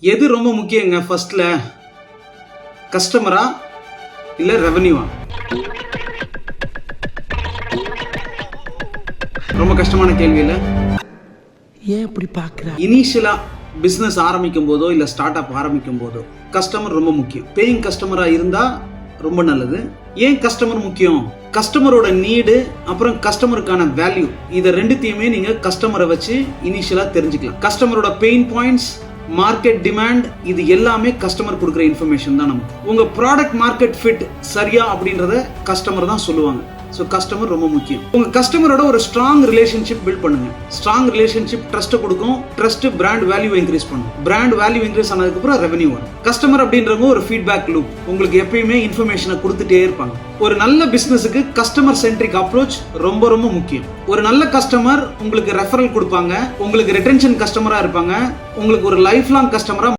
எது ரொம்ப முக்கியங்க ஃபர்ஸ்ட்ல? கஸ்டமரா இல்ல ரெவென்யூவா? ரொம்ப கஷ்டமான கேள்வி இல்ல? ஏன் இப்படி பார்க்குற? இனிஷியலா பிசினஸ் ஆரம்பிக்கும் போதோ இல்ல ஸ்டார்ட் அப் ஆரம்பிக்கும் போதோ கஸ்டமர் ரொம்ப முக்கியம். பேயிங் கஸ்டமரா இருந்தா ரொம்ப நல்லது. ஏன் கஸ்டமர் முக்கியம்? கஸ்டமரோட நீடு அப்புறம் கஸ்டமருக்கான வேல்யூ, இதை ரெண்டுத்தையுமே நீங்க கஸ்டமரை வச்சு இனிஷியலா தெரிஞ்சுக்கலாம். கஸ்டமரோட பெயின் பாயிண்ட்ஸ், மார்க்கெட் டிமாண்ட், இது எல்லாமே கஸ்டமர் கொடுக்குற இன்ஃபர்மேஷன் தான் நமக்கு. உங்க ப்ராடக்ட் மார்க்கெட் ஃபிட் சரியா அப்படின்றத கஸ்டமர் தான் சொல்லுவாங்க. ஸோ கஸ்டமர் ரொம்ப முக்கியம். உங்க கஸ்டமரோட ஒரு ஸ்ட்ராங் ரிலேஷன்ஷிப் பில்ட் பண்ணுங்க. ஸ்ட்ராங் ரிலேஷன்ஷிப் ட்ரஸ்ட் கொடுக்கும். ட்ரஸ்ட் பிராண்ட் வேல்யூ இன்க்ரீஸ் பண்ணும். பிராண்ட் வேல்யூ இன்க்ரீஸ் ஆனதுக்கப்புறம் ரெவென்யூ வரும். கஸ்டமர் அப்படின்றவங்க ஒரு ஃபீட்பேக் லூப், உங்களுக்கு எப்பயுமே இன்ஃபர்மேஷனை கொடுத்துட்டே இருப்பாங்க. ஒரு நல்ல பிசினஸுக்கு கஸ்டமர் சென்ட்ரிக் அப்ரோச் ரொம்ப ரொம்ப முக்கியம். ஒரு நல்ல கஸ்டமர் உங்களுக்கு ரெஃபரல் கொடுப்பாங்க, உங்களுக்கு ரிட்டென்ஷன் கஸ்டமரா இருப்பாங்க, உங்களுக்கு ஒரு லைஃப் லாங் கஸ்டமரா